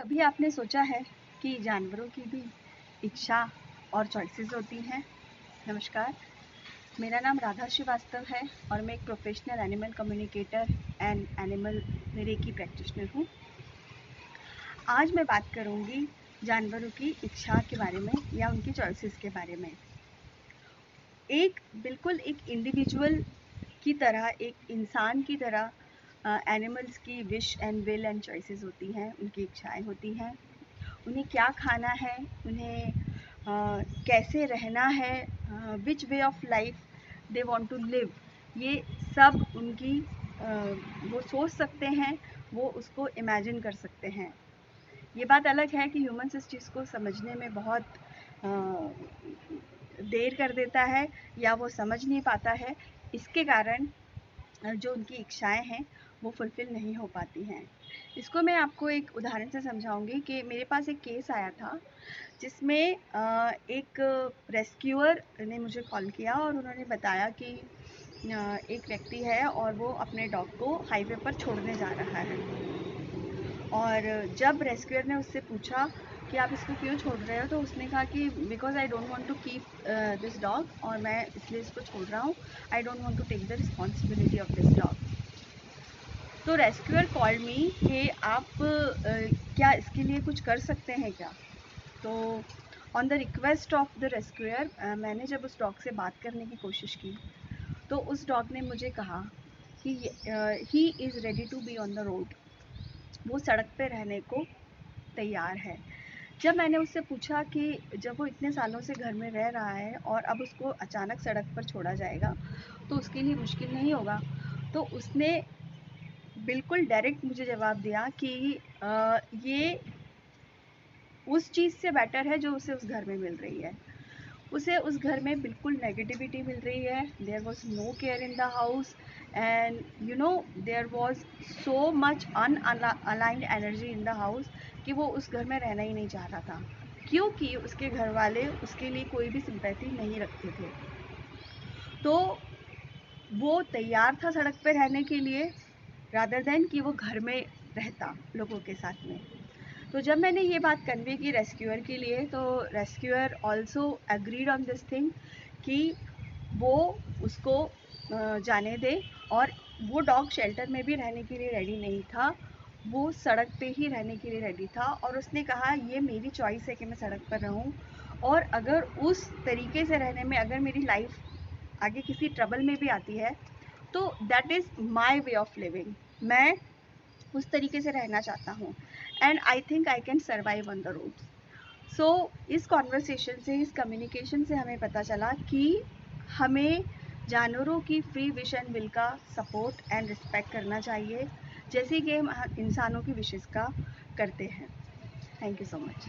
कभी आपने सोचा है कि जानवरों की भी इच्छा और चॉइसेस होती हैं? नमस्कार, मेरा नाम राधा श्रीवास्तव है और मैं एक professional animal communicator and animal reiki practitioner हूँ। आज मैं बात करूँगी जानवरों की इच्छा के बारे में या उनकी चॉइसेस के बारे में। बिल्कुल एक इंडिविजुअल की तरह, एक इंसान की तरह एनिमल्स की wish and will and choices होती हैं, उनकी इच्छाएं होती हैं। उन्हें क्या खाना है, उन्हें कैसे रहना है, which way of life they want to live, ये सब उनकी वो सोच सकते हैं, वो उसको इमेजिन कर सकते हैं। ये बात अलग है कि ह्यूमंस इस चीज़ को समझने में बहुत देर कर देता है या वो समझ नहीं पाता है। इसके कारण जो उनकी इच्छाएं हैं वो फुलफ़िल नहीं हो पाती हैं। इसको मैं आपको एक उदाहरण से समझाऊंगी कि मेरे पास एक केस आया था जिसमें एक रेस्क्यूअर ने मुझे कॉल किया और उन्होंने बताया कि एक व्यक्ति है और वो अपने डॉग को हाईवे पर छोड़ने जा रहा है। और जब रेस्क्यूअर ने उससे पूछा कि आप इसको क्यों छोड़ रहे हो, तो उसने कहा कि because I don't want to keep this dog, और मैं इसलिए इसको छोड़ रहा हूँ। I don't want to take the responsibility of this dog. तो रेस्क्यूअर कॉल्ड मी कि आप क्या इसके लिए कुछ कर सकते हैं क्या। तो on the request of the rescuer मैंने जब उस डॉग से बात करने की कोशिश की तो उस डॉग ने मुझे कहा कि he is ready to be on the road, वो सड़क पे रहने को तैयार है। जब मैंने उससे पूछा कि जब वो इतने सालों से घर में रह रहा है और अब उसको अचानक सड़क पर छोड़ा जाएगा तो उसके लिए मुश्किल नहीं होगा, तो उसने बिल्कुल डायरेक्ट मुझे जवाब दिया कि ये उस चीज़ से बेटर है जो उसे उस घर में मिल रही है। उसे उस घर में बिल्कुल नेगेटिविटी मिल रही है। There was no care in the house and there was so much unaligned energy in the house कि वो उस घर में रहना ही नहीं चाह रहा था, क्योंकि उसके घर वाले उसके लिए कोई भी सिंपैथी नहीं रखते थे। तो वो तैयार था सड़क पर रहने के लिए रादर देन कि वो घर में रहता लोगों के साथ में। तो जब मैंने ये बात कन्वे की रेस्क्यूअर के लिए, तो rescuer also agreed on this thing कि वो उसको जाने दे, और वो डॉग शेल्टर में भी रहने के लिए रेडी नहीं था, वो सड़क पे ही रहने के लिए रेडी था। और उसने कहा ये मेरी चॉइस है कि मैं सड़क पर रहूं, और अगर उस तरीके से रहने में अगर मेरी लाइफ आगे किसी ट्रबल में भी आती है तो that is my way of living. मैं उस तरीके से रहना चाहता हूँ and I think I can survive on the road. So इस कॉन्वर्सेशन से, इस कम्युनिकेशन से हमें पता चला कि हमें जानवरों की फ्री विश एंड विल का सपोर्ट एंड रिस्पेक्ट करना चाहिए, जैसे कि हम इंसानों की विशेष का करते हैं। Thank you so much.